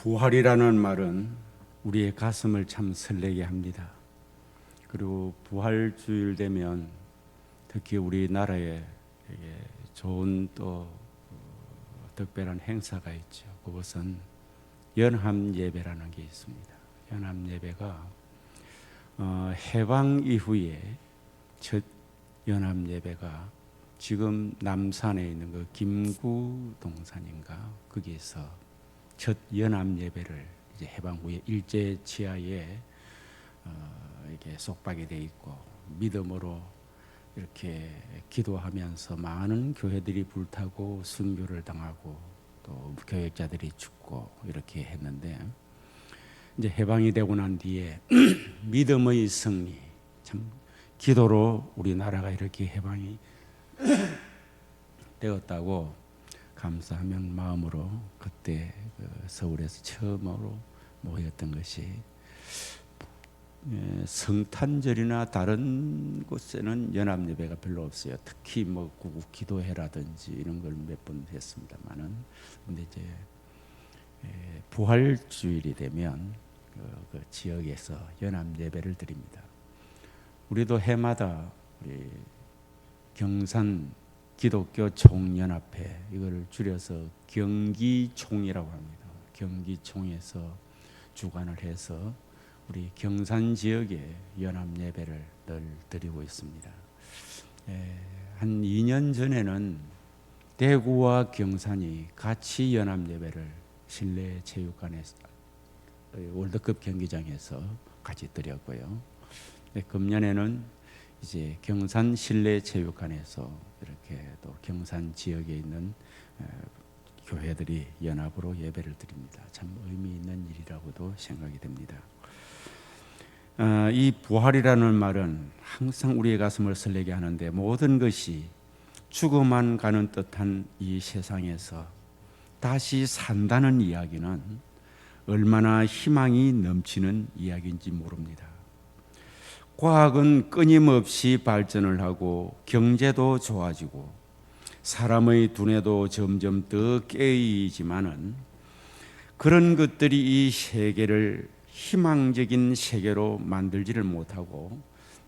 부활이라는 말은 우리의 가슴을 참 설레게 합니다. 그리고 부활주일 되면 특히 우리나라에 좋은 또 특별한 행사가 있죠. 그것은 연합예배라는 게 있습니다. 연합예배가 해방 이후에 첫 연합예배가 지금 남산에 있는 그 김구 동산인가 거기에서 첫 연합예배를 이제 해방 후에 일제 치하에 이렇게 속박이 돼 있고 믿음으로 이렇게 기도하면서 많은 교회들이 불타고 순교를 당하고 또 교역자들이 죽고 이렇게 했는데 이제 해방이 되고 난 뒤에 믿음의 승리, 참 기도로 우리나라가 이렇게 해방이 되었다고 감사하며 마음으로 그때 서울에서 처음으로 모였던 것이 성탄절이나 다른 곳에는 연합예배가 별로 없어요. 특히 뭐 구국 기도회라든지 이런 걸 몇 번 했습니다만은 근데 이제 부활주일이 되면 그 지역에서 연합예배를 드립니다. 우리도 해마다 우리 경산 기독교 총연합회 이걸 줄여서 경기총이라고 합니다. 경기총에서 주관을 해서 우리 경산 지역에 연합 예배를 늘 드리고 있습니다. 한 2년 전에는 대구와 경산이 같이 연합 예배를 실내 체육관에서 월드컵 경기장에서 같이 드렸고요. 금년에는 이제 경산 실내 체육관에서 이렇게 또 경산 지역에 있는 교회들이 연합으로 예배를 드립니다. 참 의미 있는 일이라고도 생각이 됩니다. 이 부활이라는 말은 항상 우리의 가슴을 설레게 하는데 모든 것이 죽어만 가는 듯한 이 세상에서 다시 산다는 이야기는 얼마나 희망이 넘치는 이야기인지 모릅니다. 과학은 끊임없이 발전을 하고 경제도 좋아지고 사람의 두뇌도 점점 더 깨어지지만은 그런 것들이 이 세계를 희망적인 세계로 만들지를 못하고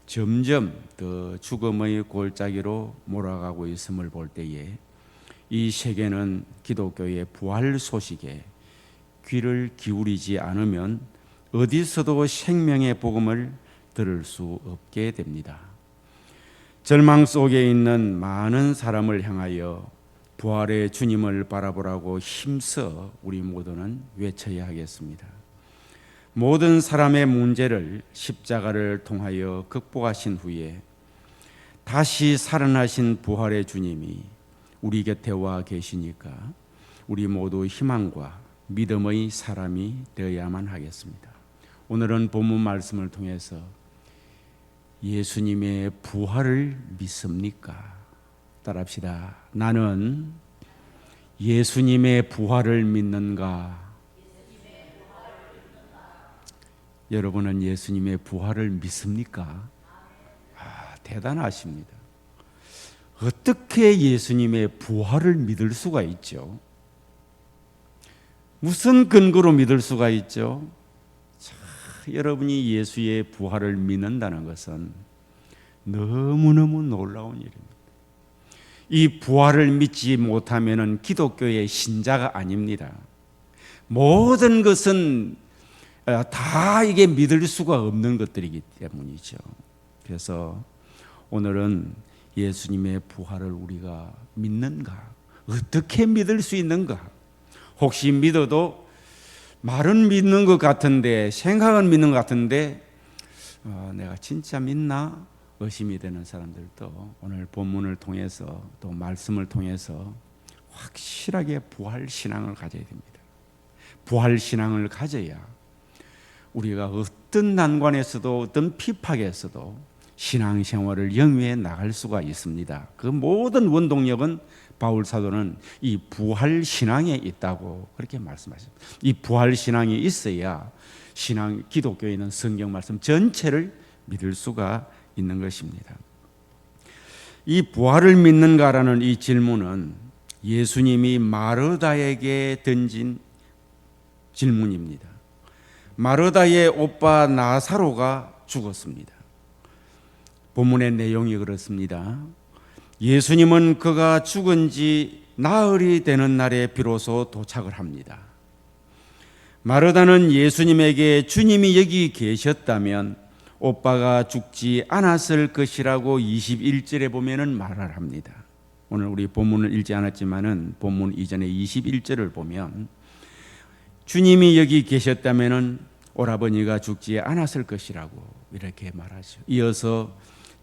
점점 더 죽음의 골짜기로 몰아가고 있음을 볼 때에 이 세계는 기독교의 부활 소식에 귀를 기울이지 않으면 어디서도 생명의 복음을 들을 수 없게 됩니다. 절망 속에 있는 많은 사람을 향하여 부활의 주님을 바라보라고 힘써 우리 모두는 외쳐야 하겠습니다. 모든 사람의 문제를 십자가를 통하여 극복하신 후에 다시 살아나신 부활의 주님이 우리 곁에 와 계시니까 우리 모두 희망과 믿음의 사람이 되어야만 하겠습니다. 오늘은 본문 말씀을 통해서 예수님의 부활을 믿습니까? 따라합시다. 나는 예수님의 부활을 믿는가? 여러분은 예수님의 부활을 믿습니까? 대단하십니다. 어떻게 예수님의 부활을 믿을 수가 있죠? 무슨 근거로 믿을 수가 있죠? 여러분이 예수의 부활을 믿는다는 것은 너무너무 놀라운 일입니다. 이 부활을 믿지 못하면 기독교의 신자가 아닙니다. 모든 것은 다 이게 믿을 수가 없는 것들이기 때문이죠. 그래서 오늘은 예수님의 부활을 우리가 믿는가? 어떻게 믿을 수 있는가? 혹시 믿어도 말은 믿는 것 같은데 생각은 믿는 것 같은데 내가 진짜 믿나? 의심이 되는 사람들도 오늘 본문을 통해서 또 말씀을 통해서 확실하게 부활신앙을 가져야 됩니다. 부활신앙을 가져야 우리가 어떤 난관에서도 어떤 핍박에서도 신앙생활을 영위해 나갈 수가 있습니다. 그 모든 원동력은 바울 사도는 이 부활신앙에 있다고 그렇게 말씀하셨습니다. 이 부활신앙이 있어야 신앙, 기독교에 있는 성경 말씀 전체를 믿을 수가 있는 것입니다. 이 부활을 믿는가라는 이 질문은 예수님이 마르다에게 던진 질문입니다. 마르다의 오빠 나사로가 죽었습니다. 본문의 내용이 그렇습니다. 예수님은 그가 죽은 지 나흘이 되는 날에 비로소 도착을 합니다. 마르다는 예수님에게 주님이 여기 계셨다면 오빠가 죽지 않았을 것이라고 21절에 보면은 말을 합니다. 오늘 우리 본문을 읽지 않았지만은 본문 이전에 21절을 보면 주님이 여기 계셨다면은 오라버니가 죽지 않았을 것이라고 이렇게 말하죠. 이어서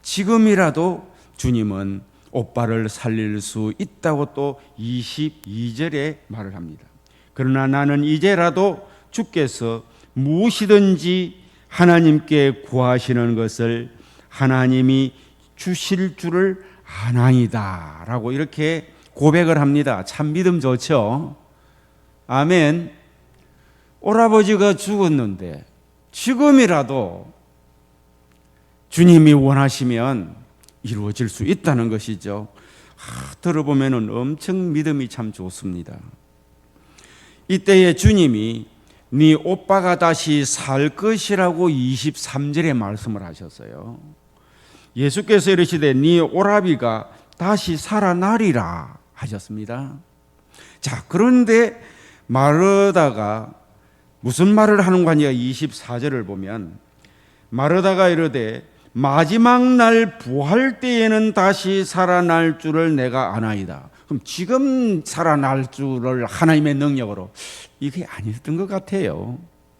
지금이라도 주님은 오빠를 살릴 수 있다고 또 22절에 말을 합니다. 그러나 나는 이제라도 주께서 무엇이든지 하나님께 구하시는 것을 하나님이 주실 줄을 아나이다 라고 이렇게 고백을 합니다. 참 믿음 좋죠? 아멘. 오라버지가 죽었는데 지금이라도 주님이 원하시면 이루어질 수 있다는 것이죠. 들어보면 엄청 믿음이 참 좋습니다. 이때에 주님이 네 오빠가 다시 살 것이라고 23절에 말씀을 하셨어요. 예수께서 이르시되 네 오라비가 다시 살아나리라 하셨습니다. 자, 그런데 마르다가 무슨 말을 하는 거냐? 24절을 보면 마르다가 이르되 마지막 날 부활 때에는 다시 살아날 줄을 내가 아나이다. 그럼 지금 살아날 줄을 하나님의 능력으로 이게 아니었던 것 같아요.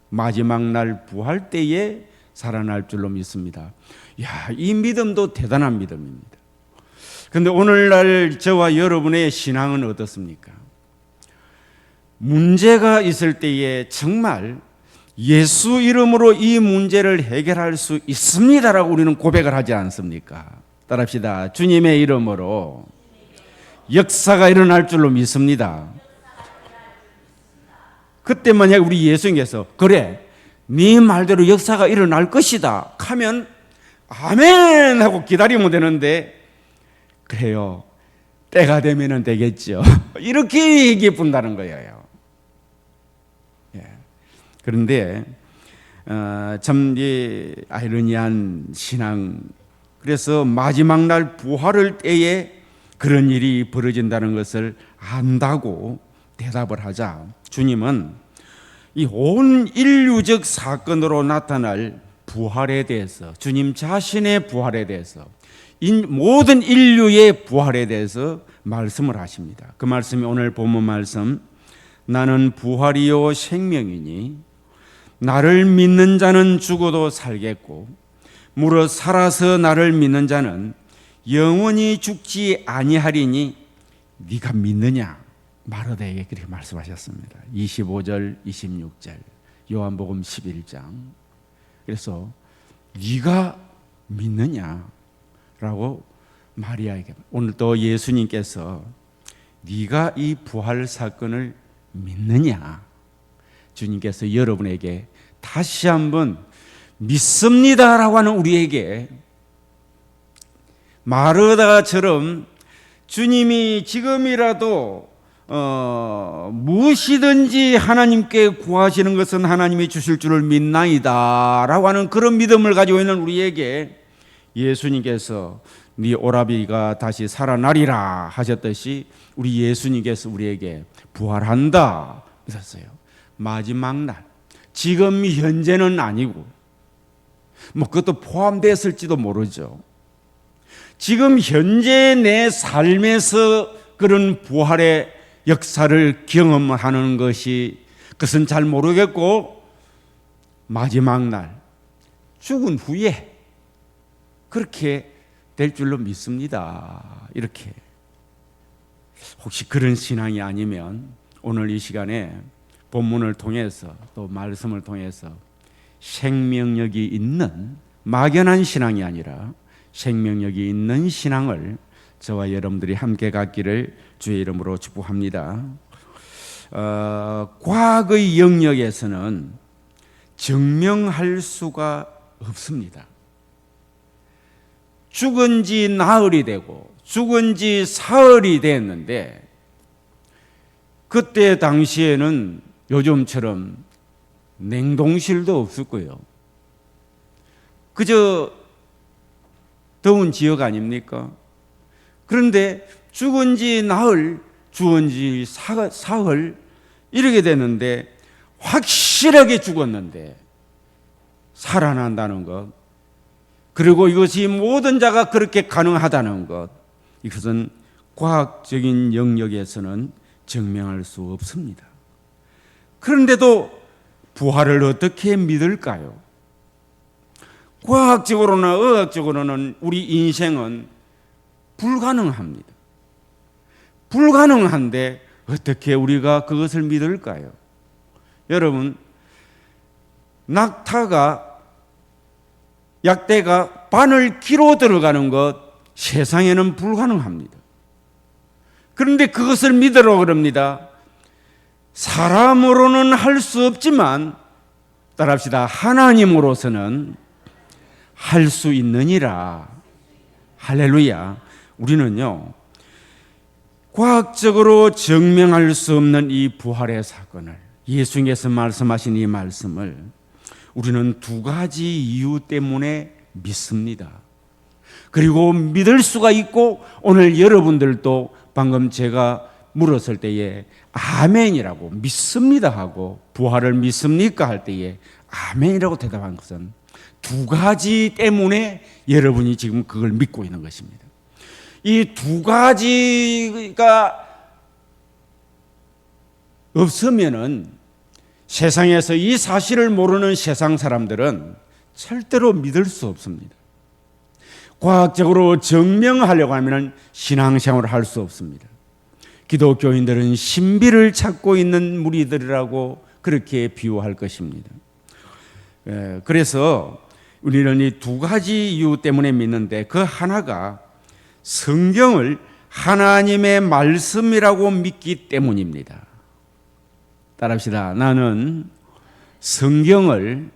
마지막 날 부활 때에 살아날 줄로 믿습니다. 야, 이 믿음도 대단한 믿음입니다. 그런데 오늘날 저와 여러분의 신앙은 어떻습니까? 문제가 있을 때에 정말 예수 이름으로 이 문제를 해결할 수 있습니다라고 우리는 고백을 하지 않습니까? 따라합시다. 주님의 이름으로 역사가 일어날 줄로 믿습니다. 그때 만약 우리 예수님께서 그래 네 말대로 역사가 일어날 것이다 하면 아멘 하고 기다리면 되는데 그래요 때가 되면 되겠죠 이렇게 얘기해 본다는 거예요. 그런데 참 아이러니한 신앙. 그래서 마지막 날 부활을 때에 그런 일이 벌어진다는 것을 안다고 대답을 하자 주님은 이 온 인류적 사건으로 나타날 부활에 대해서 주님 자신의 부활에 대해서 모든 인류의 부활에 대해서 말씀을 하십니다. 그 말씀이 오늘 본문 말씀 나는 부활이요 생명이니 나를 믿는 자는 죽어도 살겠고 무릇 살아서 나를 믿는 자는 영원히 죽지 아니하리니 네가 믿느냐? 마르다에게 그렇게 말씀하셨습니다. 25절 26절 요한복음 11장. 그래서 네가 믿느냐라고 마리아에게 오늘 또 예수님께서 네가 이 부활 사건을 믿느냐? 주님께서 여러분에게 다시 한번 믿습니다라고 하는 우리에게 마르다처럼 주님이 지금이라도 무엇이든지 하나님께 구하시는 것은 하나님이 주실 줄을 믿나이다 라고 하는 그런 믿음을 가지고 있는 우리에게 예수님께서 네 오라비가 다시 살아나리라 하셨듯이 우리 예수님께서 우리에게 부활한다 하셨어요. 마지막 날 지금 현재는 아니고 그것도 포함됐을지도 모르죠. 지금 현재 내 삶에서 그런 부활의 역사를 경험하는 것이 그것은 잘 모르겠고 마지막 날 죽은 후에 그렇게 될 줄로 믿습니다. 이렇게 혹시 그런 신앙이 아니면 오늘 이 시간에 본문을 통해서 또 말씀을 통해서 생명력이 있는 막연한 신앙이 아니라 생명력이 있는 신앙을 저와 여러분들이 함께 갖기를 주의 이름으로 축복합니다. 과학의 영역에서는 증명할 수가 없습니다. 죽은 지 나흘이 되고 죽은 지 사흘이 됐는데 그때 당시에는 요즘처럼 냉동실도 없었고요. 그저 더운 지역 아닙니까? 그런데 죽은 지 나흘, 죽은 지 사흘 이렇게 됐는데 확실하게 죽었는데 살아난다는 것, 그리고 이것이 모든 자가 그렇게 가능하다는 것, 이것은 과학적인 영역에서는 증명할 수 없습니다. 그런데도 부활을 어떻게 믿을까요? 과학적으로나 의학적으로는 우리 인생은 불가능합니다. 불가능한데 어떻게 우리가 그것을 믿을까요? 여러분, 약대가 바늘 키로 들어가는 것 세상에는 불가능합니다. 그런데 그것을 믿으라고 그럽니다. 사람으로는 할 수 없지만 따라합시다. 하나님으로서는 할 수 있느니라. 할렐루야. 우리는요, 과학적으로 증명할 수 없는 이 부활의 사건을, 예수님께서 말씀하신 이 말씀을 우리는 두 가지 이유 때문에 믿습니다. 그리고 믿을 수가 있고, 오늘 여러분들도 방금 제가 물었을 때에 아멘이라고, 믿습니다 하고, 부활을 믿습니까 할 때에 아멘이라고 대답한 것은 두 가지 때문에 여러분이 지금 그걸 믿고 있는 것입니다. 이 두 가지가 없으면은 세상에서 이 사실을 모르는 세상 사람들은 절대로 믿을 수 없습니다. 과학적으로 증명하려고 하면 신앙생활을 할 수 없습니다. 기독교인들은 신비를 찾고 있는 무리들이라고 그렇게 비유할 것입니다. 그래서 우리는 이 두 가지 이유 때문에 믿는데, 그 하나가 성경을 하나님의 말씀이라고 믿기 때문입니다. 따라합시다. 나는 성경을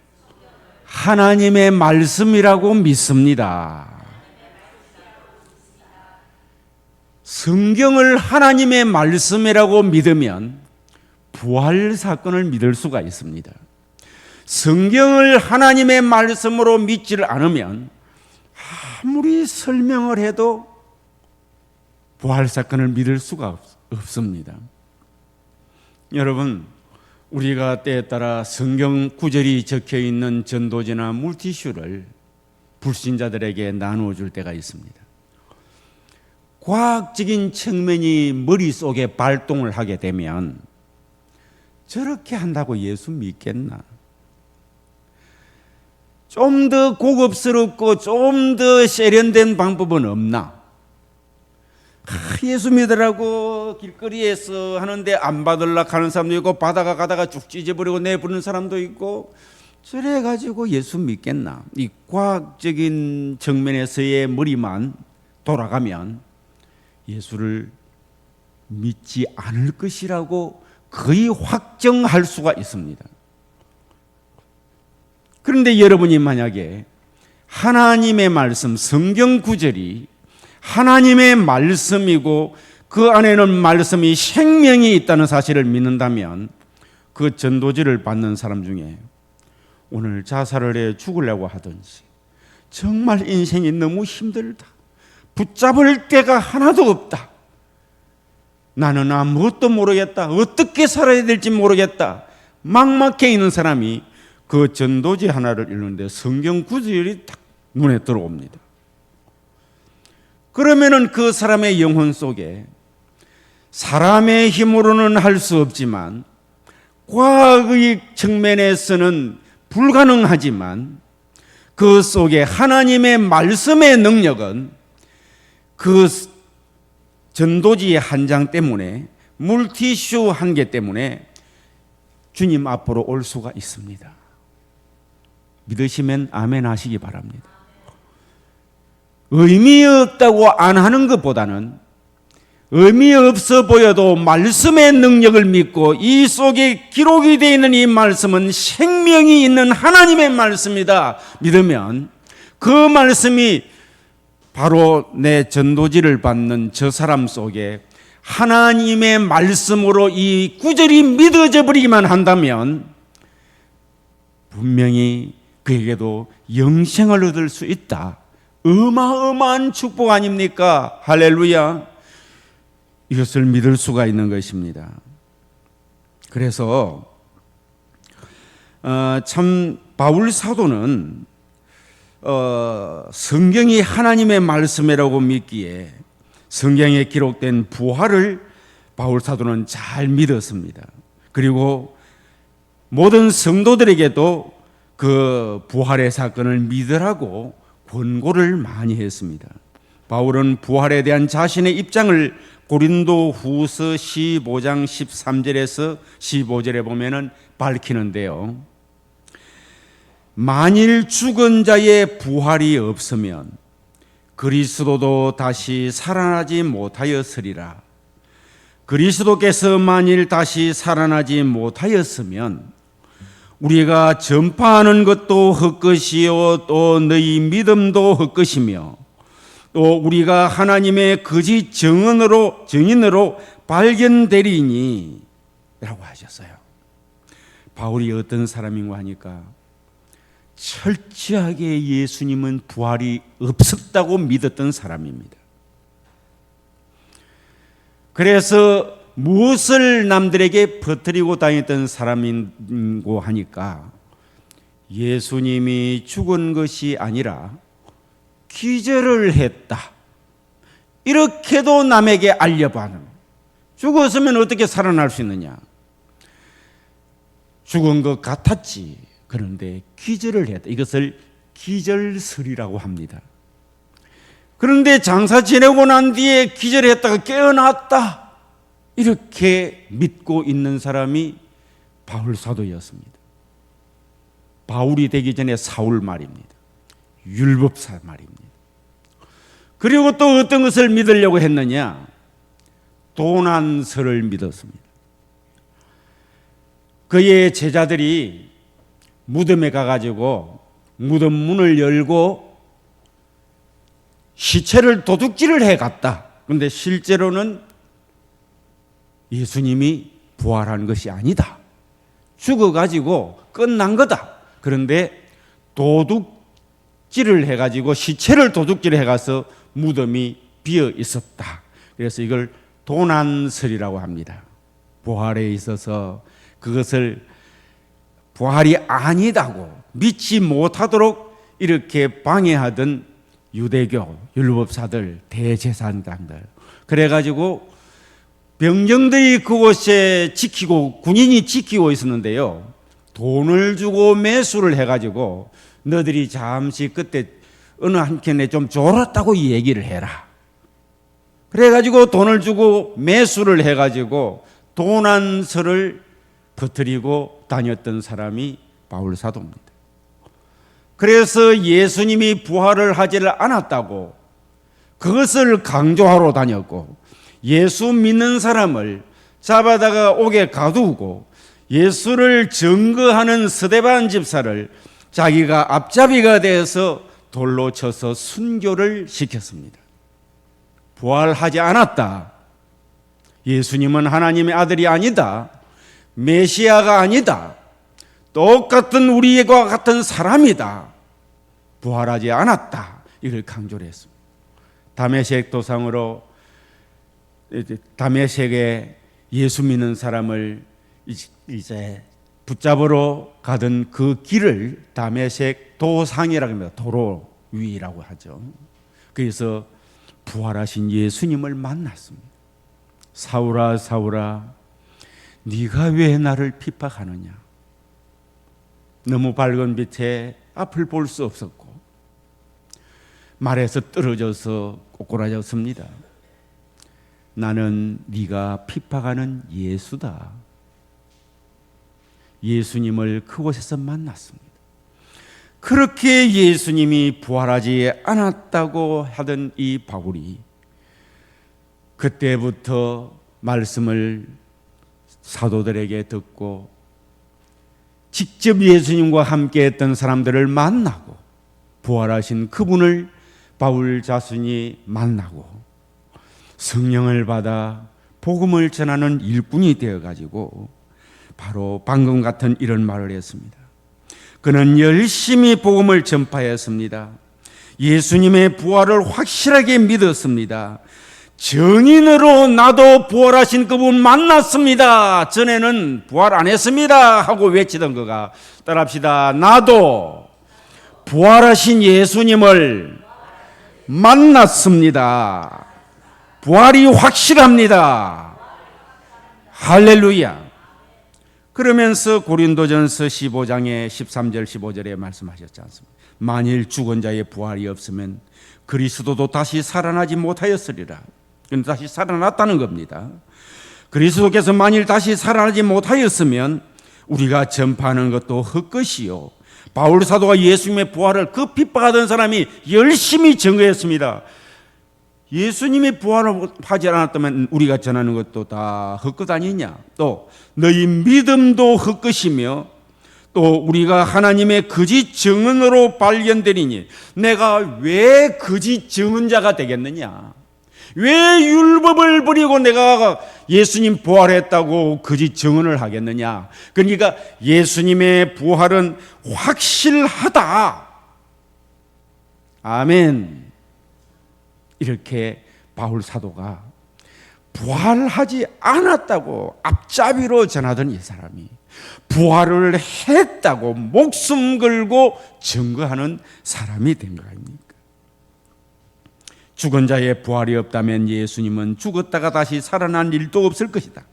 하나님의 말씀이라고 믿습니다. 성경을 하나님의 말씀이라고 믿으면 부활 사건을 믿을 수가 있습니다. 성경을 하나님의 말씀으로 믿지를 않으면 아무리 설명을 해도 부활 사건을 믿을 수가 없습니다. 여러분, 우리가 때에 따라 성경 구절이 적혀 있는 전도지나 물티슈를 불신자들에게 나누어 줄 때가 있습니다. 과학적인 측면이 머릿속에 발동을 하게 되면 저렇게 한다고 예수 믿겠나? 좀 더 고급스럽고 좀 더 세련된 방법은 없나? 예수 믿으라고 길거리에서 하는데 안 받으려고 하는 사람도 있고, 받아가 가다가 쭉 찢어버리고 내부르는 사람도 있고, 저래 가지고 예수 믿겠나? 이 과학적인 측면에서의 머리만 돌아가면 예수를 믿지 않을 것이라고 거의 확정할 수가 있습니다. 그런데 여러분이 만약에 하나님의 말씀, 성경 구절이 하나님의 말씀이고 그 안에는 말씀이 생명이 있다는 사실을 믿는다면, 그 전도지를 받는 사람 중에 오늘 자살을 해 죽으려고 하든지, 정말 인생이 너무 힘들다, 붙잡을 데가 하나도 없다, 나는 아무것도 모르겠다, 어떻게 살아야 될지 모르겠다, 막막해 있는 사람이 그 전도지 하나를 읽는데 성경 구절이 딱 눈에 들어옵니다. 그러면은 그 사람의 영혼 속에 사람의 힘으로는 할 수 없지만, 과학의 측면에서는 불가능하지만, 그 속에 하나님의 말씀의 능력은 그 전도지 한 장 때문에, 물티슈 한 개 때문에 주님 앞으로 올 수가 있습니다. 믿으시면 아멘 하시기 바랍니다. 의미 없다고 안 하는 것보다는 의미 없어 보여도 말씀의 능력을 믿고, 이 속에 기록이 되어 있는 이 말씀은 생명이 있는 하나님의 말씀이다 믿으면, 그 말씀이 바로 내 전도지를 받는 저 사람 속에 하나님의 말씀으로 이 구절이 믿어져 버리기만 한다면 분명히 그에게도 영생을 얻을 수 있다. 어마어마한 축복 아닙니까? 할렐루야. 이것을 믿을 수가 있는 것입니다. 그래서 참 바울 사도는 성경이 하나님의 말씀이라고 믿기에 성경에 기록된 부활을 바울 사도는 잘 믿었습니다. 그리고 모든 성도들에게도 그 부활의 사건을 믿으라고 권고를 많이 했습니다. 바울은 부활에 대한 자신의 입장을 고린도 후서 15장 13절에서 15절에 보면은 밝히는데요. 만일 죽은 자의 부활이 없으면 그리스도도 다시 살아나지 못하였으리라. 그리스도께서 만일 다시 살아나지 못하였으면 우리가 전파하는 것도 헛것이요 또 너희 믿음도 헛것이며 또 우리가 하나님의 거짓 증인으로 발견되리니 라고 하셨어요. 바울이 어떤 사람인가 하니까 철저하게 예수님은 부활이 없었다고 믿었던 사람입니다. 그래서 무엇을 남들에게 퍼뜨리고 다녔던 사람인고 하니까 예수님이 죽은 것이 아니라 기절을 했다. 이렇게도 남에게 알려봐는. 죽었으면 어떻게 살아날 수 있느냐? 죽은 것 같았지. 그런데 기절을 했다. 이것을 기절설이라고 합니다. 그런데 장사 지내고 난 뒤에 기절했다가 깨어났다. 이렇게 믿고 있는 사람이 바울 사도였습니다. 바울이 되기 전에 사울 말입니다. 율법사 말입니다. 그리고 또 어떤 것을 믿으려고 했느냐? 도난설을 믿었습니다. 그의 제자들이 무덤에 가가지고 무덤 문을 열고 시체를 도둑질을 해갔다. 그런데 실제로는 예수님이 부활한 것이 아니다. 죽어가지고 끝난 거다. 그런데 도둑질을 해가지고 시체를 도둑질을 해가서 무덤이 비어 있었다. 그래서 이걸 도난설이라고 합니다. 부활에 있어서 그것을 부활이 아니다고 믿지 못하도록 이렇게 방해하던 유대교 율법사들, 대제사장들. 그래가지고 병정들이 그곳에 지키고 군인이 지키고 있었는데요. 돈을 주고 매수를 해가지고 너희들이 잠시 그때 어느 한켠에 좀 졸았다고 얘기를 해라. 그래가지고 돈을 주고 매수를 해가지고 도난설을 퍼뜨리고 다녔던 사람이 바울 사도입니다. 그래서 예수님이 부활을 하지를 않았다고 그것을 강조하러 다녔고 예수 믿는 사람을 잡아다가 옥에 가두고 예수를 증거하는 스데반 집사를 자기가 앞잡이가 되어서 돌로 쳐서 순교를 시켰습니다. 부활하지 않았다. 예수님은 하나님의 아들이 아니다. 메시아가 아니다. 똑같은 우리와 같은 사람이다. 부활하지 않았다. 이걸 강조를 했습니다. 다메섹 도상으로 다메섹에 예수 믿는 사람을 이제 붙잡으러 가던 그 길을 다메섹 도상이라고 합니다. 도로 위라고 하죠. 그래서 부활하신 예수님을 만났습니다. 사울아 사울아 네가 왜 나를 핍박하느냐? 너무 밝은 빛에 앞을 볼 수 없었고 말에서 떨어져서 꼬꾸라졌습니다. 나는 네가 핍박하는 예수다. 예수님을 그곳에서 만났습니다. 그렇게 예수님이 부활하지 않았다고 하던 이 바울이 그때부터 말씀을 사도들에게 듣고 직접 예수님과 함께 했던 사람들을 만나고 부활하신 그분을 바울 자신이 만나고 성령을 받아 복음을 전하는 일꾼이 되어가지고 바로 방금 같은 이런 말을 했습니다. 그는 열심히 복음을 전파했습니다. 예수님의 부활을 확실하게 믿었습니다. 증인으로 나도 부활하신 그분 만났습니다. 전에는 부활 안 했습니다 하고 외치던 그가 따라합시다. 나도 부활하신 예수님을 만났습니다. 부활이 확실합니다. 할렐루야. 그러면서 고린도전서 15장의 13절 15절에 말씀하셨지 않습니까? 만일 죽은 자의 부활이 없으면 그리스도도 다시 살아나지 못하였으리라. 그런데 다시 살아났다는 겁니다. 그리스도께서 만일 다시 살아나지 못하였으면 우리가 전파하는 것도 헛것이요. 바울 사도가 예수님의 부활을 그 핍박하던 사람이 열심히 증거했습니다. 예수님이 부활을 하지 않았다면 우리가 전하는 것도 다 헛것 아니냐. 또 너희 믿음도 헛것이며 또 우리가 하나님의 거짓 증언으로 발견되리니 내가 왜 거짓 증언자가 되겠느냐. 왜 율법을 버리고 내가 예수님 부활했다고 거짓 증언을 하겠느냐. 그러니까 예수님의 부활은 확실하다. 아멘. 이렇게 바울 사도가 부활하지 않았다고 앞잡이로 전하던 이 사람이 부활을 했다고 목숨 걸고 증거하는 사람이 된 거 아닙니까? 죽은 자의 부활이 없다면 예수님은 죽었다가 다시 살아난 일도 없을 것이다.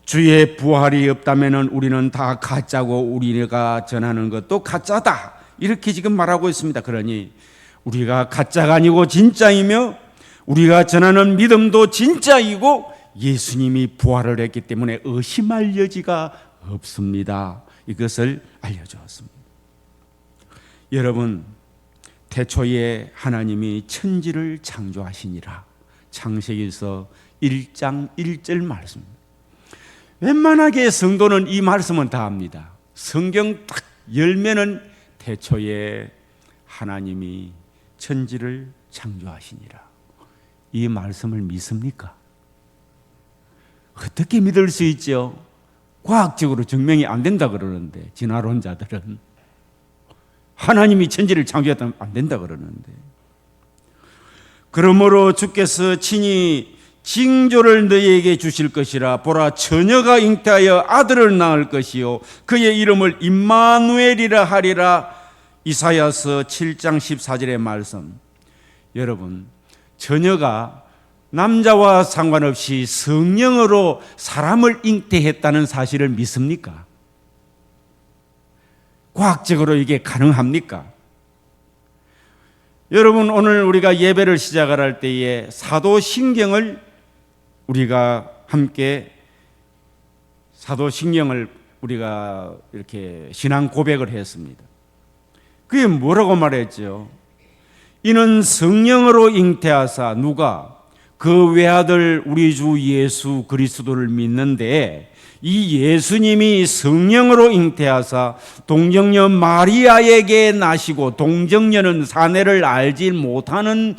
주의 부활이 없다면 우리는 다 가짜고 우리가 전하는 것도 가짜다. 이렇게 지금 말하고 있습니다. 그러니 우리가 가짜가 아니고 진짜이며 우리가 전하는 믿음도 진짜이고 예수님이 부활을 했기 때문에 의심할 여지가 없습니다. 이것을 알려주었습니다. 여러분, 태초에 하나님이 천지를 창조하시니라. 창세기서 1장 1절 말씀입니다. 웬만하게 성도는 이 말씀은 다 압니다. 성경 딱 열면은 태초에 하나님이 천지를 창조하시니라. 이 말씀을 믿습니까? 어떻게 믿을 수 있죠? 과학적으로 증명이 안 된다 그러는데, 진화론자들은 하나님이 천지를 창조했다면 안 된다 그러는데, 그러므로 주께서 친히 징조를 너희에게 주실 것이라. 보라, 처녀가 잉태하여 아들을 낳을 것이요 그의 이름을 임마누엘이라 하리라. 이사야서 7장 14절의 말씀. 여러분, 처녀가 남자와 상관없이 성령으로 사람을 잉태했다는 사실을 믿습니까? 과학적으로 이게 가능합니까? 여러분, 오늘 우리가 예배를 시작을 할 때에 사도신경을 우리가 함께 사도신경을 우리가 이렇게 신앙 고백을 했습니다. 그게 뭐라고 말했죠? 이는 성령으로 잉태하사 누가 그 외아들 우리 주 예수 그리스도를 믿는데 이 예수님이 성령으로 잉태하사 동정녀 마리아에게 나시고, 동정녀는 사내를 알지 못하는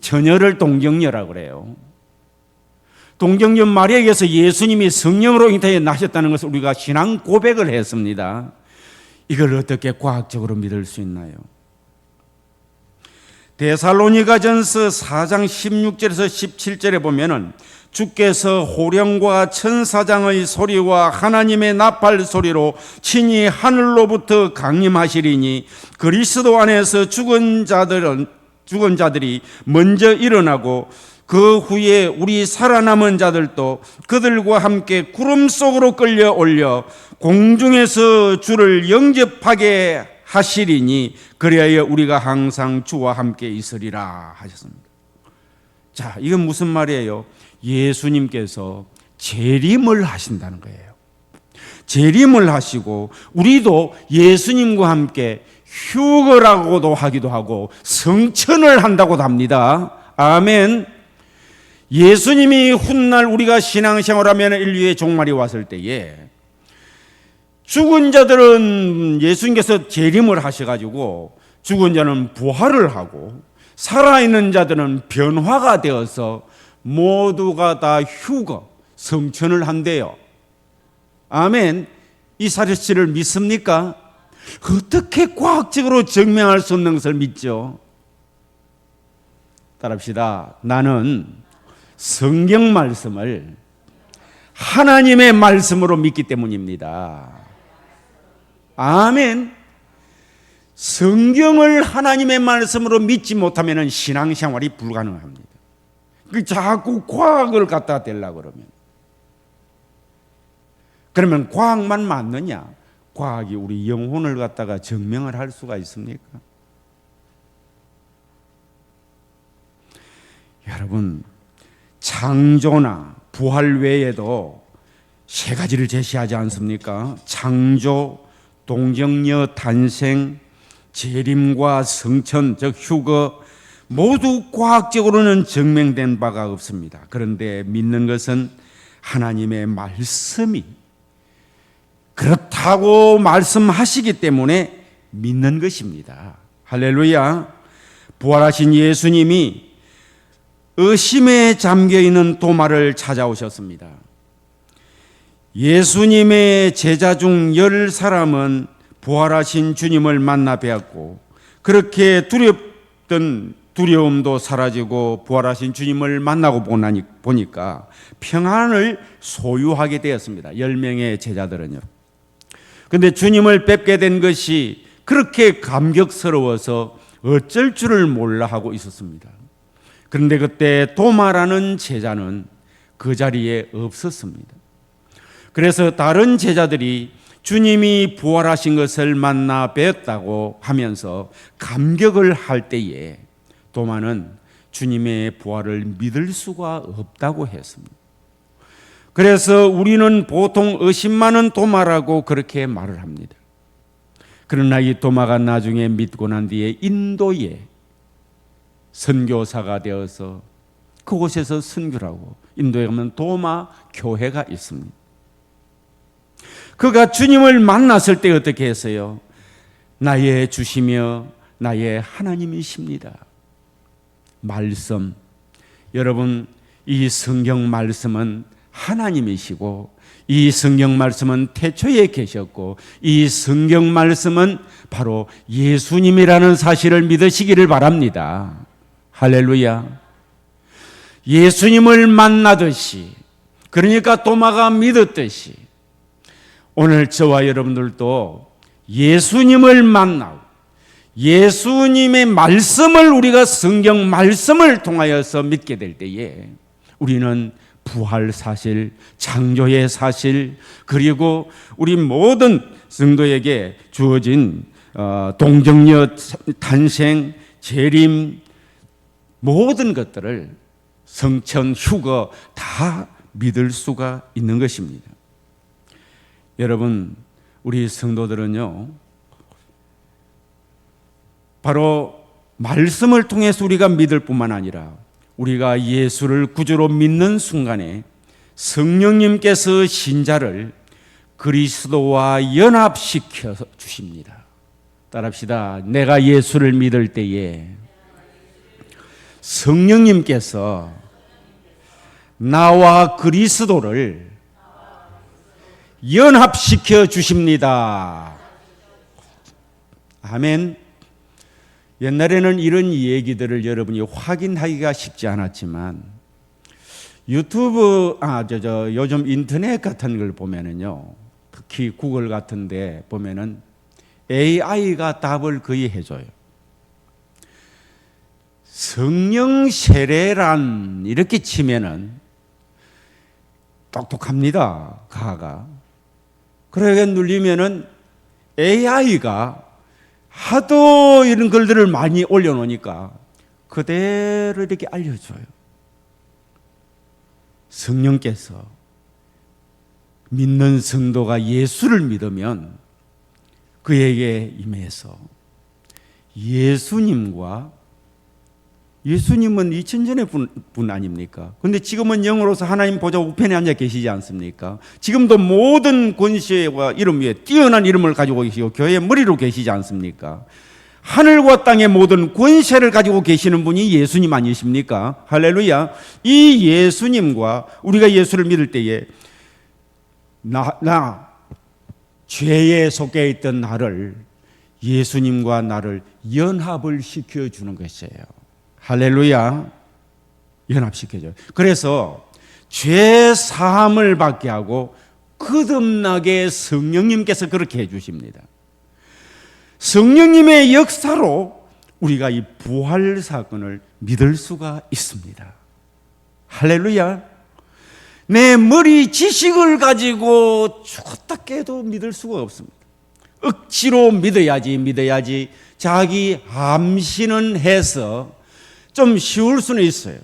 처녀를 동정녀라고 그래요. 동정녀 마리아에게서 예수님이 성령으로 잉태해 나셨다는 것을 우리가 신앙 고백을 했습니다. 이걸 어떻게 과학적으로 믿을 수 있나요? 데살로니가전서 4장 16절에서 17절에 보면은 주께서 호령과 천사장의 소리와 하나님의 나팔 소리로 친히 하늘로부터 강림하시리니 그리스도 안에서 죽은 자들이 먼저 일어나고 그 후에 우리 살아남은 자들도 그들과 함께 구름 속으로 끌려 올려 공중에서 주를 영접하게 하시리니 그리하여 우리가 항상 주와 함께 있으리라 하셨습니다. 자, 이건 무슨 말이에요? 예수님께서 재림을 하신다는 거예요. 재림을 하시고 우리도 예수님과 함께 휴거라고도 하기도 하고 성천을 한다고도 합니다. 아멘. 예수님이 훗날 우리가 신앙생활하면 인류의 종말이 왔을 때에 죽은 자들은 예수님께서 재림을 하셔가지고 죽은 자는 부활을 하고 살아있는 자들은 변화가 되어서 모두가 다 휴거, 성천을 한대요. 아멘. 이 사실을 믿습니까? 어떻게 과학적으로 증명할 수 없는 것을 믿죠? 따라합시다. 나는 성경 말씀을 하나님의 말씀으로 믿기 때문입니다. 아멘. 성경을 하나님의 말씀으로 믿지 못하면 신앙생활이 불가능합니다. 자꾸 과학을 갖다 대려고 그러면 과학만 맞느냐? 과학이 우리 영혼을 갖다가 증명을 할 수가 있습니까? 여러분, 창조나 부활 외에도 세 가지를 제시하지 않습니까? 창조, 동정녀 탄생, 재림과 성천, 즉 휴거, 모두 과학적으로는 증명된 바가 없습니다. 그런데 믿는 것은 하나님의 말씀이 그렇다고 말씀하시기 때문에 믿는 것입니다. 할렐루야. 부활하신 예수님이 의심에 잠겨있는 도마를 찾아오셨습니다. 예수님의 제자 중 10사람은 부활하신 주님을 만나 뵈었고, 그렇게 두렵던 두려움도 사라지고 부활하신 주님을 만나고 보니까 평안을 소유하게 되었습니다. 10명의 제자들은요. 그런데 주님을 뵙게 된 것이 그렇게 감격스러워서 어쩔 줄을 몰라 하고 있었습니다. 그런데 그때 도마라는 제자는 그 자리에 없었습니다. 그래서 다른 제자들이 주님이 부활하신 것을 만나 뵀다고 하면서 감격을 할 때에 도마는 주님의 부활을 믿을 수가 없다고 했습니다. 그래서 우리는 보통 의심 많은 도마라고 그렇게 말을 합니다. 그러나 이 도마가 나중에 믿고 난 뒤에 인도에 선교사가 되어서 그곳에서 선교하고, 인도에 가면 도마 교회가 있습니다. 그가 주님을 만났을 때 어떻게 했어요? 나의 주시며 나의 하나님이십니다. 말씀, 여러분, 이 성경 말씀은 하나님이시고, 이 성경 말씀은 태초에 계셨고, 이 성경 말씀은 바로 예수님이라는 사실을 믿으시기를 바랍니다. 할렐루야. 예수님을 만나듯이, 그러니까 도마가 믿었듯이 오늘 저와 여러분들도 예수님을 만나고 예수님의 말씀을, 우리가 성경 말씀을 통하여서 믿게 될 때에 우리는 부활 사실, 창조의 사실, 그리고 우리 모든 성도에게 주어진 동정녀 탄생, 재림, 모든 것들을 성천, 휴거 다 믿을 수가 있는 것입니다. 여러분, 우리 성도들은요, 바로 말씀을 통해서 우리가 믿을 뿐만 아니라 우리가 예수를 구주로 믿는 순간에 성령님께서 신자를 그리스도와 연합시켜 주십니다. 따라합시다. 내가 예수를 믿을 때에 성령님께서 나와 그리스도를 연합시켜 주십니다. 아멘. 옛날에는 이런 얘기들을 여러분이 확인하기가 쉽지 않았지만 유튜브, 요즘 인터넷 같은 걸 보면은요, 특히 구글 같은데 보면은 AI가 답을 거의 해줘요. 성령 세례란 이렇게 치면은 똑똑합니다, 가가. 그러게 눌리면은 AI가 하도 이런 글들을 많이 올려놓으니까 그대로 이렇게 알려줘요. 성령께서 믿는 성도가 예수를 믿으면 그에게 임해서 예수님은 2000년의 분 아닙니까? 그런데 지금은 영으로서 하나님 보좌 우편에 앉아 계시지 않습니까? 지금도 모든 권세와 이름 위에 뛰어난 이름을 가지고 계시고 교회의 머리로 계시지 않습니까? 하늘과 땅의 모든 권세를 가지고 계시는 분이 예수님 아니십니까? 할렐루야. 이 예수님과 우리가 예수를 믿을 때에 죄에 속해 있던 나를 예수님과 나를 연합을 시켜주는 것이에요. 할렐루야. 연합시켜줘요. 그래서 죄 사함을 받게 하고 거듭나게 성령님께서 그렇게 해주십니다. 성령님의 역사로 우리가 이 부활 사건을 믿을 수가 있습니다. 할렐루야. 내 머리 지식을 가지고 죽었다 깨도 믿을 수가 없습니다. 억지로 믿어야지 자기 암신은 해서 좀 쉬울 수는 있어요.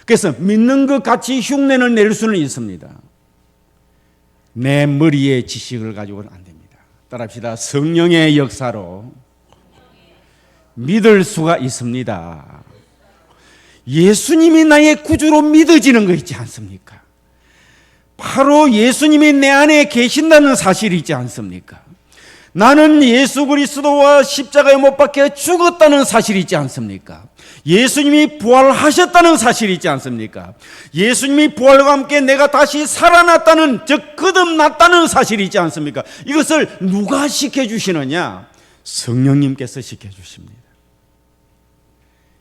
그래서 믿는 것 같이 흉내는 낼 수는 있습니다. 내 머리의 지식을 가지고는 안 됩니다. 따라합시다. 성령의 역사로 믿을 수가 있습니다. 예수님이 나의 구주로 믿어지는 거 있지 않습니까? 바로 예수님이 내 안에 계신다는 사실이 있지 않습니까? 나는 예수 그리스도와 십자가에 못 박혀 죽었다는 사실이 있지 않습니까? 예수님이 부활하셨다는 사실이 있지 않습니까? 예수님이 부활과 함께 내가 다시 살아났다는, 즉 거듭났다는 사실이 있지 않습니까? 이것을 누가 시켜주시느냐? 성령님께서 시켜주십니다.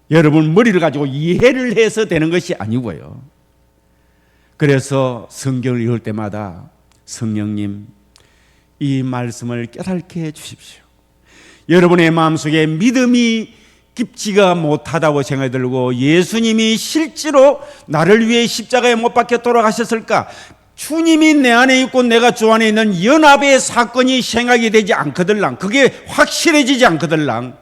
여러분 머리를 가지고 이해를 해서 되는 것이 아니고요. 그래서 성경을 읽을 때마다 성령님 이 말씀을 깨닫게 해 주십시오. 여러분의 마음속에 믿음이 깊지가 못하다고 생각이 들고 예수님이 실제로 나를 위해 십자가에 못 박혀 돌아가셨을까? 주님이 내 안에 있고 내가 주 안에 있는 연합의 사건이 생각이 되지 않거들랑, 그게 확실해지지 않거들랑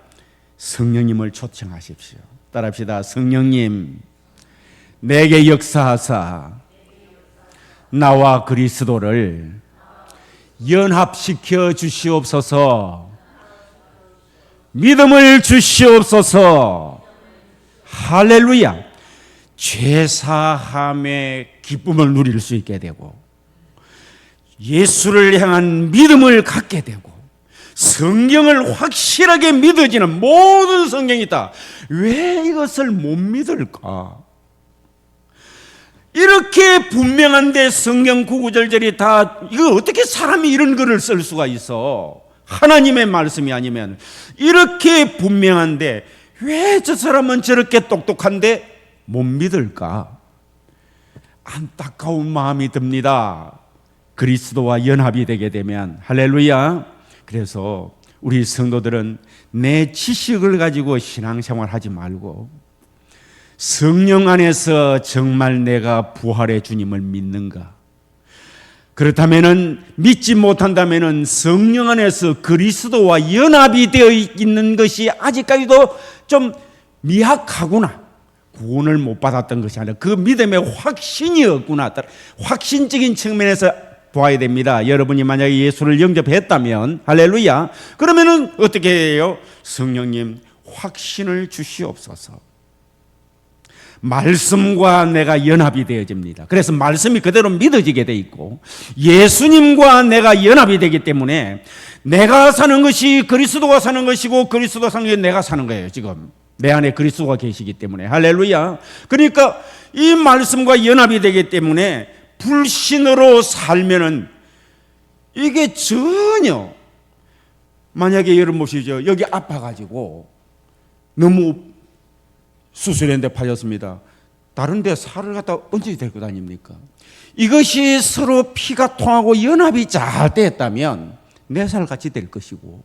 성령님을 초청하십시오. 따라합시다. 성령님 내게 역사하사 나와 그리스도를 연합시켜 주시옵소서. 믿음을 주시옵소서. 할렐루야. 죄사함의 기쁨을 누릴 수 있게 되고 예수를 향한 믿음을 갖게 되고 성경을 확실하게 믿어지는 모든 성경이 다 왜 이것을 못 믿을까? 이렇게 분명한데 성경 구구절절이 다 이거 어떻게 사람이 이런 글을 쓸 수가 있어? 하나님의 말씀이 아니면. 이렇게 분명한데 왜 저 사람은 저렇게 똑똑한데 못 믿을까? 안타까운 마음이 듭니다. 그리스도와 연합이 되게 되면. 할렐루야. 그래서 우리 성도들은 내 지식을 가지고 신앙생활 하지 말고 성령 안에서 정말 내가 부활의 주님을 믿는가? 그렇다면은 믿지 못한다면은 성령 안에서 그리스도와 연합이 되어 있는 것이 아직까지도 좀 미약하구나. 구원을 못 받았던 것이 아니라 그 믿음의 확신이 없구나. 확신적인 측면에서 보아야 됩니다. 여러분이 만약에 예수를 영접했다면 할렐루야. 그러면은 어떻게 해요? 성령님 확신을 주시옵소서. 말씀과 내가 연합이 되어집니다. 그래서 말씀이 그대로 믿어지게 돼 있고 예수님과 내가 연합이 되기 때문에 내가 사는 것이 그리스도가 사는 것이고 그리스도가 사는 게 내가 사는 거예요. 지금 내 안에 그리스도가 계시기 때문에. 할렐루야. 그러니까 이 말씀과 연합이 되기 때문에 불신으로 살면은 이게 전혀, 만약에 여러분 보시죠. 여기 아파가지고 너무 수술했는데 파졌습니다. 다른 데 살을 갖다 언제 데리고 다닙니까? 이것이 서로 피가 통하고 연합이 잘 됐다면 내 살 같이 될 것이고,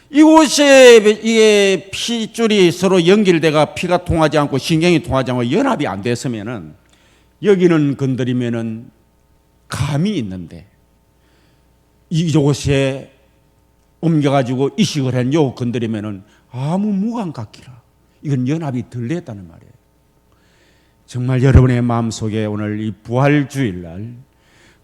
이곳에 이게 피줄이 서로 연결돼가 피가 통하지 않고 신경이 통하지 않고 연합이 안 됐으면은 여기는 건드리면은 감이 있는데 이곳에 옮겨가지고 이식을 한 요 건드리면은 아무 무감 같기라. 이건 연합이 덜 됐다는 말이에요. 정말 여러분의 마음속에 오늘 이 부활주일날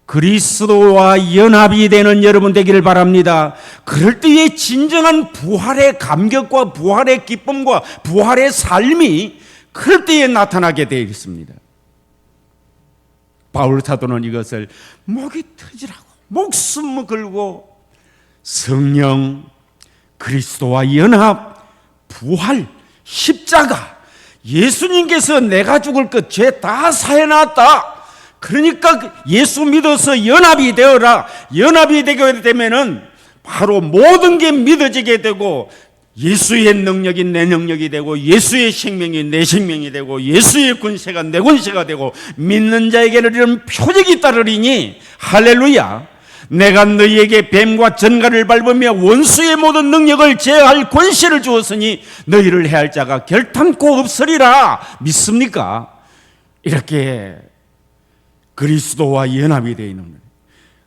그리스도와 연합이 되는 여러분 되기를 바랍니다. 그럴 때의 진정한 부활의 감격과 부활의 기쁨과 부활의 삶이 그럴 때에 나타나게 되어 있습니다. 바울 사도는 이것을 목이 터지라고 목숨을 걸고 성령 그리스도와 연합, 부활, 십자가, 예수님께서 내가 죽을 것 죄 다 사해놨다. 그러니까 예수 믿어서 연합이 되어라. 연합이 되게 되면은 바로 모든 게 믿어지게 되고, 예수의 능력이 내 능력이 되고, 예수의 생명이 내 생명이 되고, 예수의 권세가 내 권세가 되고, 믿는 자에게는 이런 표적이 따르리니 할렐루야. 내가 너희에게 뱀과 전갈을 밟으며 원수의 모든 능력을 제어할 권세를 주었으니 너희를 해할 자가 결탄코 없으리라. 믿습니까? 이렇게 그리스도와 연합이 되어 있는 거예요.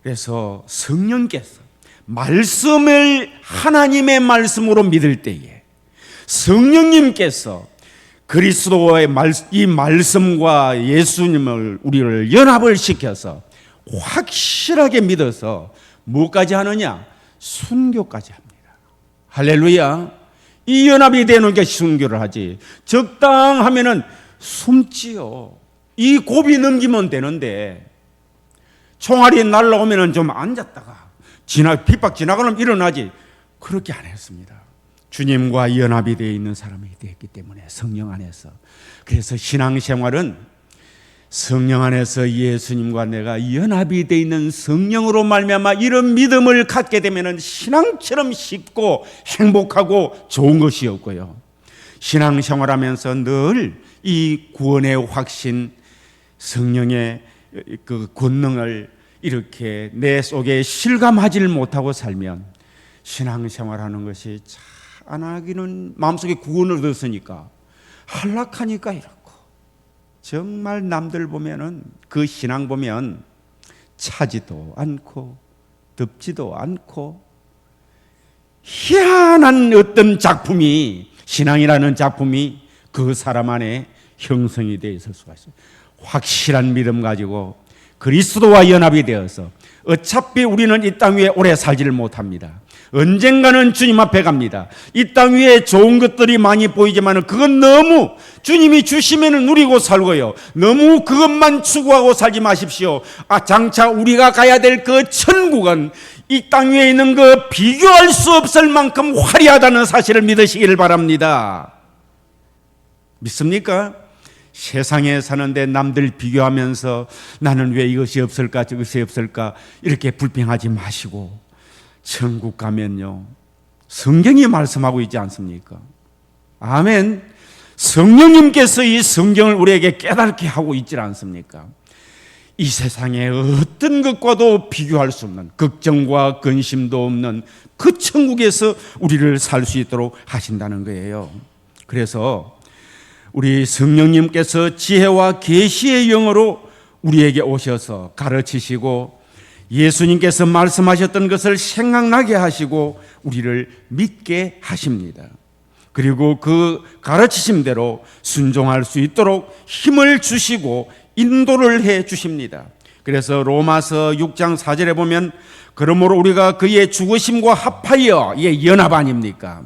그래서 성령께서 말씀을 하나님의 말씀으로 믿을 때에 성령님께서 그리스도의 이 말씀과 예수님을 우리를 연합을 시켜서 확실하게 믿어서 뭐까지 하느냐? 순교까지 합니다. 할렐루야. 이 연합이 되는 게 순교를 하지. 적당하면은 숨지요. 이 고비 넘기면 되는데 총알이 날라오면은 좀 앉았다가 핍박 지나가면 일어나지. 그렇게 안 했습니다. 주님과 연합이 되어 있는 사람이 되었기 때문에 성령 안에서. 그래서 신앙생활은 성령 안에서 예수님과 내가 연합이 되어 있는 성령으로 말미암아 이런 믿음을 갖게 되면 신앙처럼 쉽고 행복하고 좋은 것이 없고요. 신앙생활하면서 늘 이 구원의 확신, 성령의 그 권능을 이렇게 내 속에 실감하지를 못하고 살면 신앙생활하는 것이 잘 안 하기는 마음속에 구원을 얻었으니까 한락하니까 이렇고, 정말 남들 보면은 그 신앙 보면 차지도 않고 덥지도 않고 희한한 어떤 작품이, 신앙이라는 작품이 그 사람 안에 형성이 되어 있을 수가 있어요. 확실한 믿음 가지고 그리스도와 연합이 되어서 어차피 우리는 이 땅 위에 오래 살지를 못합니다. 언젠가는 주님 앞에 갑니다. 이 땅 위에 좋은 것들이 많이 보이지만 그건 너무 주님이 주시면 누리고 살고요. 너무 그것만 추구하고 살지 마십시오. 장차 우리가 가야 될 그 천국은 이 땅 위에 있는 그 비교할 수 없을 만큼 화려하다는 사실을 믿으시기를 바랍니다. 믿습니까? 세상에 사는데 남들 비교하면서 나는 왜 이것이 없을까 저것이 없을까 이렇게 불평하지 마시고, 천국 가면요 성경이 말씀하고 있지 않습니까? 아멘. 성령님께서 이 성경을 우리에게 깨닫게 하고 있지 않습니까? 이 세상에 어떤 것과도 비교할 수 없는, 걱정과 근심도 없는 그 천국에서 우리를 살 수 있도록 하신다는 거예요. 그래서 우리 성령님께서 지혜와 계시의 영으로 우리에게 오셔서 가르치시고 예수님께서 말씀하셨던 것을 생각나게 하시고 우리를 믿게 하십니다. 그리고 그 가르치심대로 순종할 수 있도록 힘을 주시고 인도를 해 주십니다. 그래서 로마서 6장 4절에 보면 그러므로 우리가 그의 죽으심과 합하여 연합 아닙니까?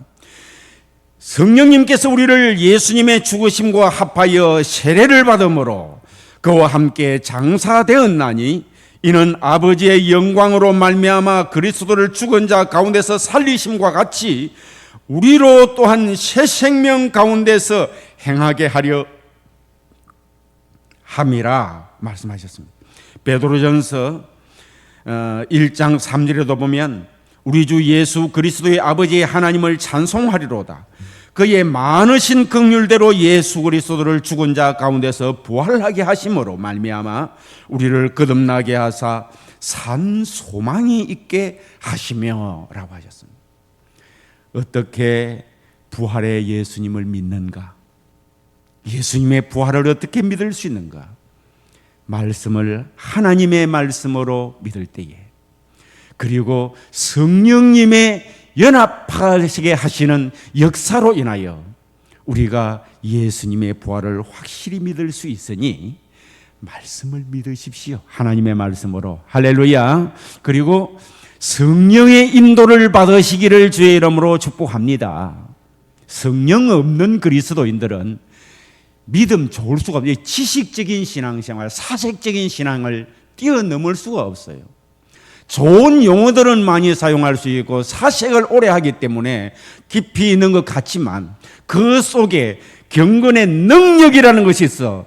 성령님께서 우리를 예수님의 죽으심과 합하여 세례를 받음으로 그와 함께 장사되었나니 이는 아버지의 영광으로 말미암아 그리스도를 죽은 자 가운데서 살리심과 같이 우리로 또한 새 생명 가운데서 행하게 하려 함이라 말씀하셨습니다. 베드로전서 1장 3절에도 보면 우리 주 예수 그리스도의 아버지의 하나님을 찬송하리로다. 그의 많으신 긍휼대로 예수 그리스도를 죽은 자 가운데서 부활하게 하심으로 말미암아 우리를 거듭나게 하사 산 소망이 있게 하시며 라고 하셨습니다. 어떻게 부활의 예수님을 믿는가? 예수님의 부활을 어떻게 믿을 수 있는가? 말씀을 하나님의 말씀으로 믿을 때에, 그리고 성령님의 연합하시게 하시는 역사로 인하여 우리가 예수님의 부활을 확실히 믿을 수 있으니 말씀을 믿으십시오. 하나님의 말씀으로. 할렐루야. 그리고 성령의 인도를 받으시기를 주의 이름으로 축복합니다. 성령 없는 그리스도인들은 믿음 좋을 수가 없어요. 지식적인 신앙생활, 사색적인 신앙을 뛰어넘을 수가 없어요. 좋은 용어들은 많이 사용할 수 있고 사색을 오래 하기 때문에 깊이 있는 것 같지만 그 속에 경건의 능력이라는 것이 있어.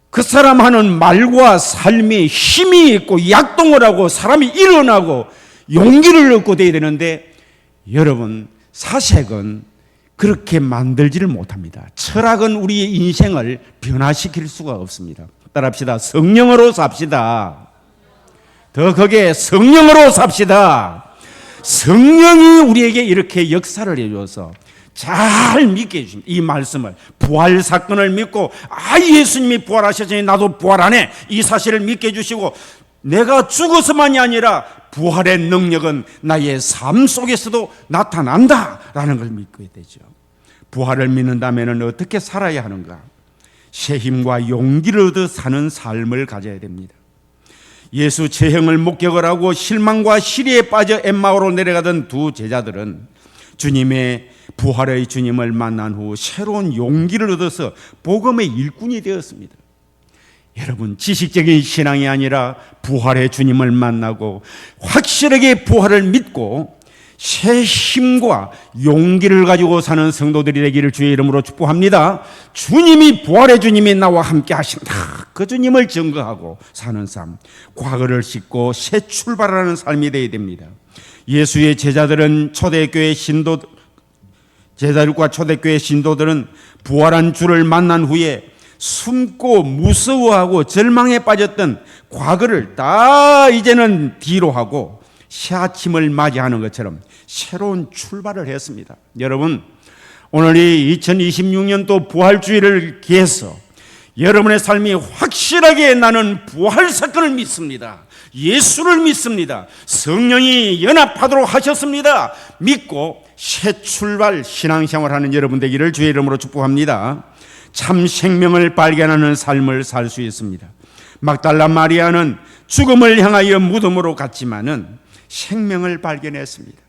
그 사람 하는 말과 삶이 힘이 있고 약동을 하고 사람이 일어나고 용기를 얻고 돼야 되는데, 여러분, 사색은 그렇게 만들지를 못합니다. 철학은 우리의 인생을 변화시킬 수가 없습니다. 따라합시다. 성령으로 삽시다. 더 크게 성령으로 삽시다. 성령이 우리에게 이렇게 역사를 해줘서 잘 믿게 해주십니다. 이 말씀을, 부활 사건을 믿고 예수님이 부활하셨으니 나도 부활하네, 이 사실을 믿게 해주시고, 내가 죽어서만이 아니라 부활의 능력은 나의 삶 속에서도 나타난다라는 걸 믿게 되죠. 부활을 믿는다면 어떻게 살아야 하는가? 새 힘과 용기를 얻어 사는 삶을 가져야 됩니다. 예수 재형을 목격을 하고 실망과 시리에 빠져 엠마오로 내려가던 두 제자들은 주님의 부활의 주님을 만난 후 새로운 용기를 얻어서 복음의 일꾼이 되었습니다. 여러분, 지식적인 신앙이 아니라 부활의 주님을 만나고 확실하게 부활을 믿고 새 힘과 용기를 가지고 사는 성도들이 되기를 주의 이름으로 축복합니다. 주님이, 부활의 주님이 나와 함께 하신다. 그 주님을 증거하고 사는 삶, 과거를 싣고 새 출발하는 삶이 되어야 됩니다. 예수의 제자들과 초대교회 신도들은 부활한 주를 만난 후에 숨고 무서워하고 절망에 빠졌던 과거를 다 이제는 뒤로 하고 새 아침을 맞이하는 것처럼 새로운 출발을 했습니다. 여러분, 오늘이 2026년도 부활주의를 기해서 여러분의 삶이 확실하게 나는 부활 사건을 믿습니다. 예수를 믿습니다. 성령이 연합하도록 하셨습니다. 믿고 새 출발 신앙생활하는 여러분 되기를 주의 이름으로 축복합니다. 참 생명을 발견하는 삶을 살 수 있습니다. 막달라 마리아는 죽음을 향하여 무덤으로 갔지만은 생명을 발견했습니다.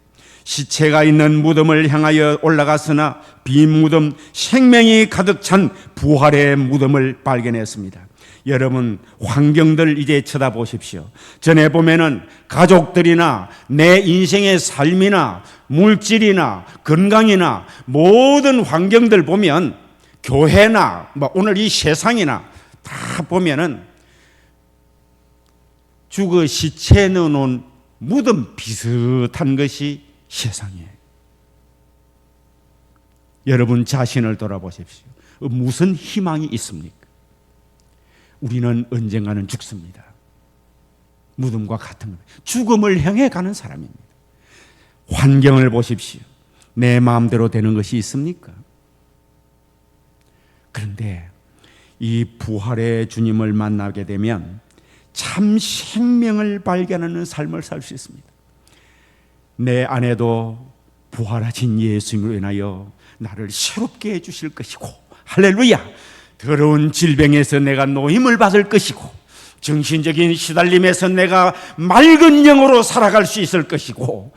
시체가 있는 무덤을 향하여 올라갔으나 빈 무덤, 생명이 가득 찬 부활의 무덤을 발견했습니다. 여러분, 환경들 이제 쳐다보십시오. 전에 보면은 가족들이나 내 인생의 삶이나 물질이나 건강이나 모든 환경들 보면, 교회나 오늘 이 세상이나 다 보면은 죽어 시체 넣어놓은 무덤 비슷한 것이 세상이에요. 여러분 자신을 돌아보십시오. 무슨 희망이 있습니까? 우리는 언젠가는 죽습니다. 무덤과 같은 겁니다. 죽음을 향해 가는 사람입니다. 환경을 보십시오. 내 마음대로 되는 것이 있습니까? 그런데 이 부활의 주님을 만나게 되면 참 생명을 발견하는 삶을 살 수 있습니다. 내 안에도 부활하신 예수님으로 인하여 나를 새롭게 해주실 것이고, 할렐루야! 더러운 질병에서 내가 노임을 받을 것이고, 정신적인 시달림에서 내가 맑은 영으로 살아갈 수 있을 것이고,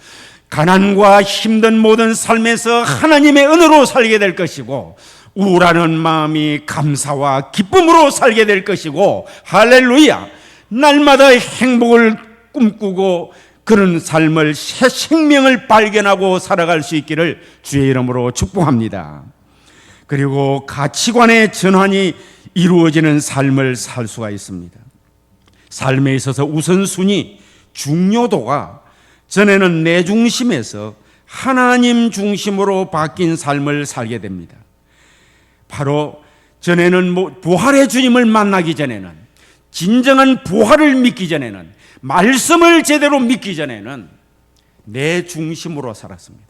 가난과 힘든 모든 삶에서 하나님의 은혜로 살게 될 것이고, 우울하는 마음이 감사와 기쁨으로 살게 될 것이고, 할렐루야! 날마다 행복을 꿈꾸고 그런 삶을, 새 생명을 발견하고 살아갈 수 있기를 주의 이름으로 축복합니다. 그리고 가치관의 전환이 이루어지는 삶을 살 수가 있습니다. 삶에 있어서 우선순위, 중요도가 전에는 내 중심에서 하나님 중심으로 바뀐 삶을 살게 됩니다. 바로 전에는 부활의 주님을 만나기 전에는, 진정한 부활을 믿기 전에는, 말씀을 제대로 믿기 전에는 내 중심으로 살았습니다.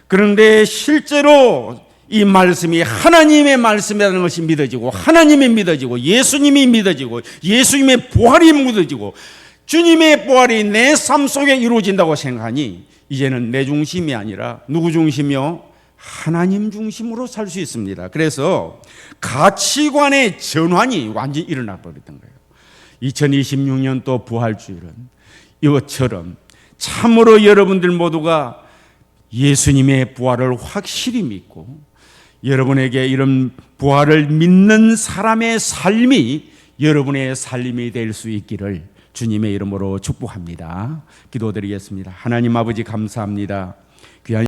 그런데 실제로 이 말씀이 하나님의 말씀이라는 것이 믿어지고, 하나님이 믿어지고, 예수님이 믿어지고, 예수님의 부활이 믿어지고, 주님의 부활이 내 삶 속에 이루어진다고 생각하니 이제는 내 중심이 아니라 누구 중심이요? 하나님 중심으로 살 수 있습니다. 그래서 가치관의 전환이 완전히 일어나 버렸던 거예요. 2026년도 부활주일은 이것처럼 참으로 여러분들 모두가 예수님의 부활을 확실히 믿고, 여러분에게 이런 부활을 믿는 사람의 삶이 여러분의 삶이 될 수 있기를 주님의 이름으로 축복합니다. 기도드리겠습니다. 하나님 아버지 감사합니다. 귀한